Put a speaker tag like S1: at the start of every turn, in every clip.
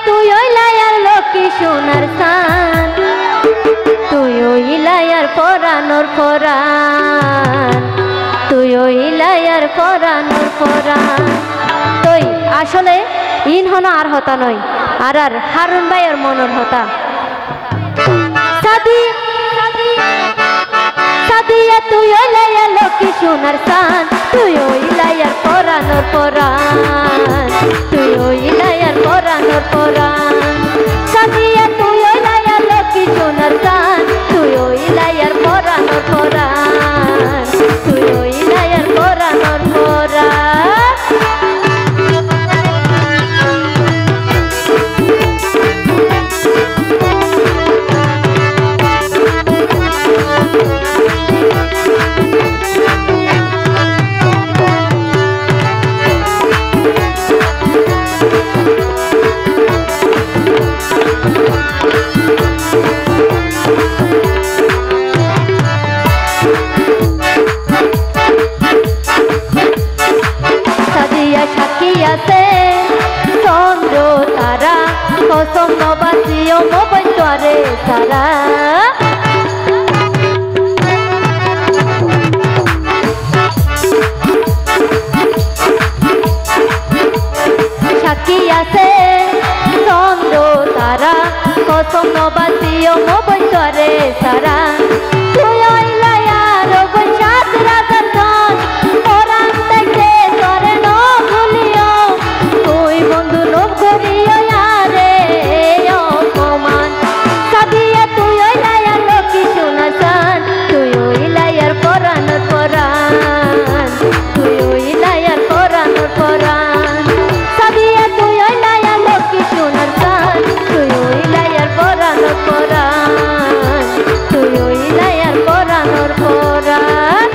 S1: তুই ওই লায়ার লক্ষ্মী সোনার সান, তুই ওই লায়ার পরানোর পরান, তুই ওই লায়ার পরানোর পরান। তুই আসলে ইন হন আর হতা নয়, আর হারুন ভাইয়ের মনের হতা। সাদি সাদিয়া তুই ওই লায়ার লক্ষ্মী সোনার সান, তুই ওই লায়ার পরানোর পরান, তুই ওই লায়ার পরানোর পরান। সাদিয়া তুই ওই লায়ার লক্ষ্মী সোনার সান, তুই ওই লায়ার পরানোর পরান, তুই ওই লায়ার পরানোর পরান। চন্দ্র তারা কসম নবাসিও মোবাইল তোরে সারা, সাক্ষী আছে চন্দ্র তারা কসম নবাসিও মোবাইল তোরে সারা। তুই ওই লায়ার বৈশাখ রাজার ধন, পরাণ দেখে তোরে ন ভুলিও, তুই বন্ধু লোভ করিও আরে অপমান। সাদিয়া তুই ওই লায়ার লক্ষ্মী সোনার সান, তুই ওই লায়ার পরানোর পরান, তুই ওই লায়ার পরানোর পরান। সাদিয়া তুই ওই লায়ার লক্ষ্মী সোনার সান, তুই ওই লায়ার পরানোর পরান, তুই ওই লায়ার পরানোর পরান।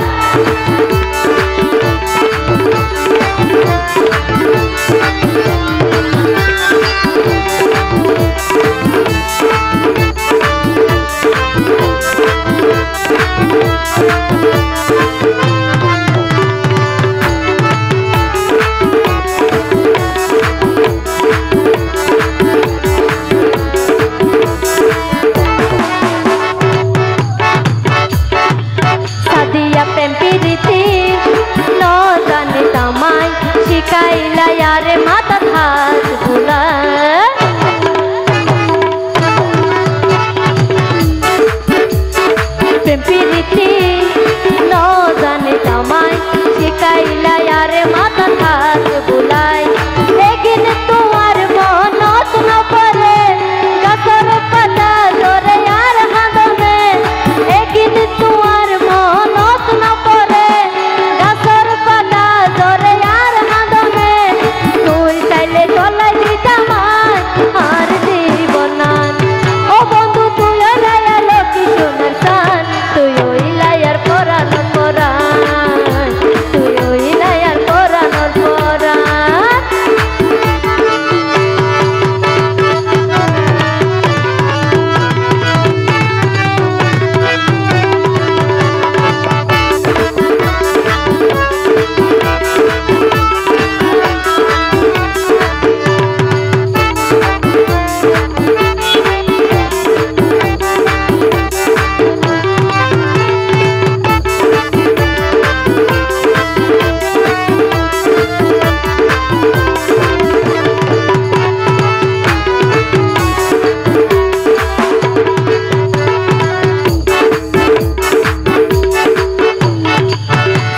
S1: সাদিয়া প্রেম প্রীতি ন জানে তামাই, শিখাইলা यारे माता हाथ भुला। प्रेम प्रীতি ন জানে তামাই, শিখাইলা यारे माता हाथ भुलाई। लेकिन तुम्हार मन न पड़े कसर पता जोरे यार हाथ में, लेकिन तुम्हार मन न पड़े कसर पता जोरे यार हाथ में। तुई चाइले चलाई दिताम আর জীবনান, ও বন্ধু তুই লায়া লক্ষ্মী সোনার সান, তুই ওই লায়ার পরানোর পরান, তুই ওই লায়ার পরানোর পরান।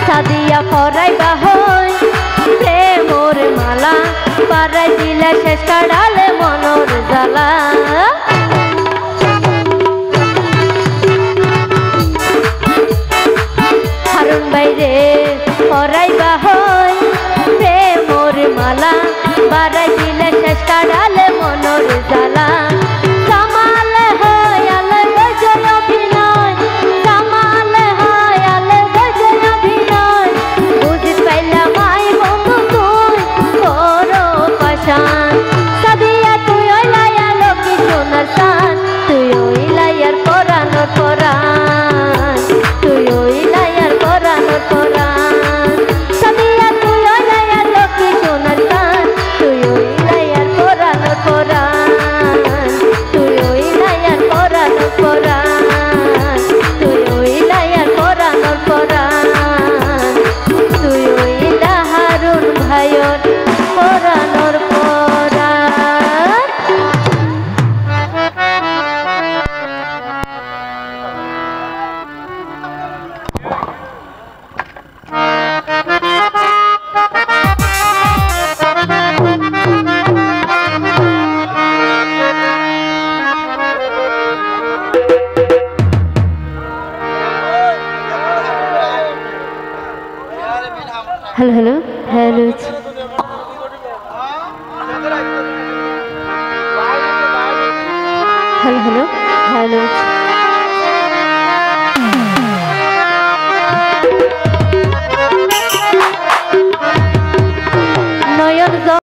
S1: সাদিয়া পরাইবা হই প্রেমর মালা, পারাই দিলে শেষ কাড়ালে মনর জ্বালা। হারুন বাইরে পরাইবা হই প্রেমর মালা, পারাই দিলে শেষ কাড়ালে মনর জ্বালা। সামালে হয় আলে গজল অভিনয়, সামালে হয় আলে গজল অভিনয়। বুঝি পাইলাম আই বন্ধু তুই বড় পাশান। সাদিয়া তুই ওই লায়া লক্ষ্মী সোনার সান, তুই ওই লায়ার পরানোর পরান, তুই ওই লায়ার পরানোর পরান। সাদিয়া তুই ওই লায়া লক্ষ্মী সোনার সান, তুই ওই লায়ার পরানোর পরান। Hello hello hello